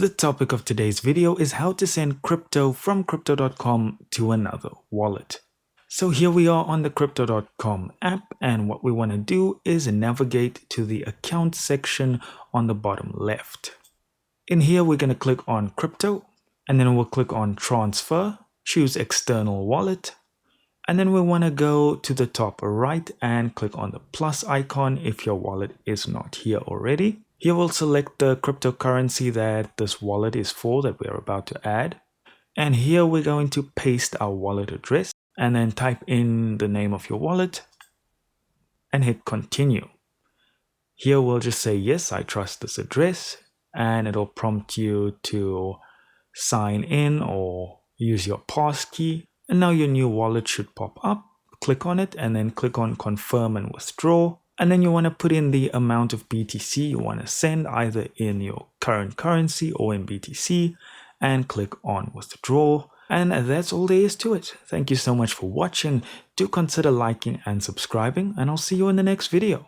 The topic of today's video is how to send crypto from crypto.com to another wallet. So here we are on the crypto.com app, and what we want to do is navigate to the account section on the bottom left. In here, we're going to click on crypto, and then we'll click on transfer, choose external wallet, and then we want to go to the top right and click on the plus icon if your wallet is not here already. Here we'll select the cryptocurrency that this wallet is for that we're about to add. And here we're going to paste our wallet address and then type in the name of your wallet and hit continue. Here we'll just say, yes, I trust this address, and it'll prompt you to sign in or use your passkey. And now your new wallet should pop up. Click on it and then click on confirm and withdraw. And then you want to put in the amount of BTC you want to send, either in your current currency or in BTC, and click on withdraw. And that's all there is to it. Thank you so much for watching. Do consider liking and subscribing, and I'll see you in the next video.